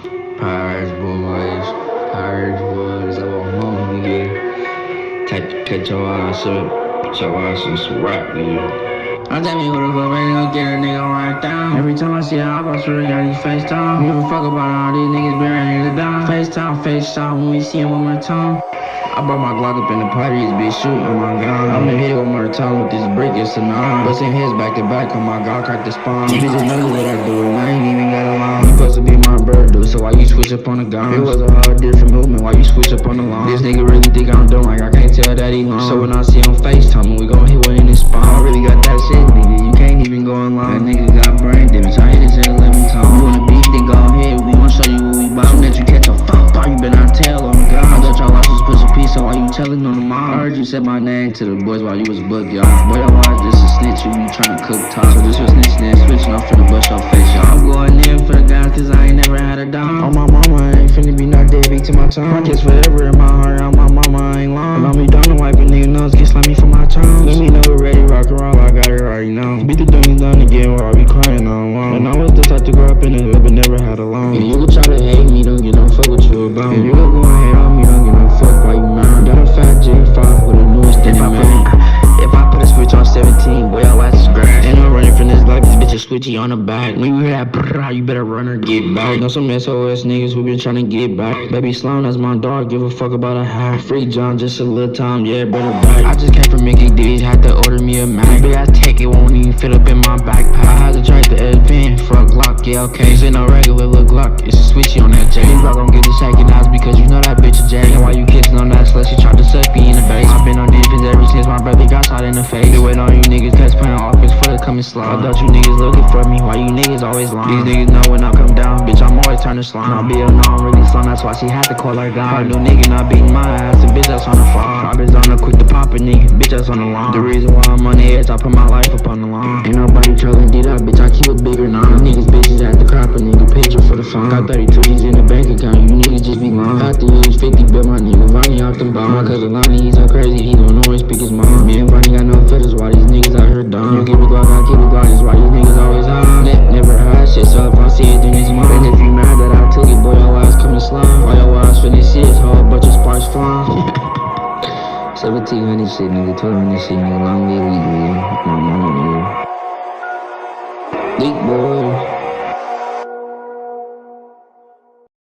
Pirates boys, oh home, nigga. Catch your ass up, put your ass in some rock, nigga. Don't tell me who the fuck ready to get a nigga right down. Every time I see a hop, I swear to God, he FaceTime. Give a fuck about all these niggas been ready to die. FaceTime, when we see him one more time. I brought my Glock up in the party, this bitch shooting on my gun. I'm in here one more time with this brick, it's a nine. Bustin' heads back to back on my God, crack the spawn. You bitches know what I do, and I ain't even got a line. You supposed to be my bird, dude, so why you switch up on the gun? It was a hard different movement, why you switch up on the line? This nigga really think I'm dumb, like I can't tell that he long. So when I see him FaceTime, we gon' hit one in his spawn. I really got that shit, nigga, you can't even go online. That nigga got brain damage, I hit his head 11 times. You wanna beef, then go ahead, we gon' show you what we bout. Let you catch a fuck, you been out tail on the gun. I thought y'all lost this pussy piece, so why you telling on the mom? I heard you said my name to the boys while you was booked, y'all. Boy, your watch, this a snitch, you be tryna cook top. So this was snitch, then switching off for the bust your face, y'all. I'm going in for the guys, cause I ain't never had a dime. On my mama, I ain't finna be no deadbeat to my tongue. My kids forever in my heart, on my mama, I ain't long. If I be done, wipe a nigga nose, get slimy for my tongue. Let me know we're ready, rock and roll, I got it already know. Beat the dummies done again, while I be crying on one. And I was the type to grow up in the hood, but never had a loan. And you can try to hate me, don't get no fuck with you about. And you can go and hate on me, don't get no fuck while you mad. Got a fat J5 with a newest thing, if I put a switch on 17, boy, I'll ass is grass. And I'm running from this life, this bitch is switchy on the back. When you hear that brrrr, you better run or get back. Know some SOS niggas who been trying to get back. Baby Sloan, that's my dog, give a fuck about a hat. Free John, just a little time, yeah, better back. I just came from Mickey D's, had to order me a Mac. Big ass take it, won't even fit up in my backpack. I had to track the S pen for a Glock, yeah, okay. This ain't no regular little Glock, it's a switchy on that J. These Glock gon' get the shaking ass because you know that bitch a J. And why you kissing on that slut, she tried to suck me in the base. I've been on defense ever since my brother got shot in the face. They wait on you niggas that's playing offense for the coming slide. I thought you niggas looking for me, why you niggas always lying? These niggas know when I come down, bitch, I'm always turning slime. I'll be a no, I'm really slime, that's why she had to call her God. Her new nigga not beating my ass, and bitch, that's on the fall. I been on her quick to pop a nigga, bitch, that's on the line. The reason why I'm on the edge, I put my life up on the line. Ain't nobody trolling, did I, bitch, I keep a bigger nine. Niggas bitches at the crop, a nigga picture for the phone. Got 32 G's in the bank account, you niggas just be lying. Had to use 50, bet my nigga Vonnie off them bombs. My cousin Lonnie, he's so crazy, he gon' always pick his mom. Me and Vonnie got no feathers, why these niggas out here dumb? You give me Glock, I keep it Glock, that's why these niggas always high. Never hide shit, so if I see it, then it's mine. And if you mad that I took it, boy, your ass coming slime. Why your ass finna see this whole bunch of sparks flying? 1700 shit, nigga, 1200 shit, nigga, long live we, nigga. My mama, nigga. Leak boy.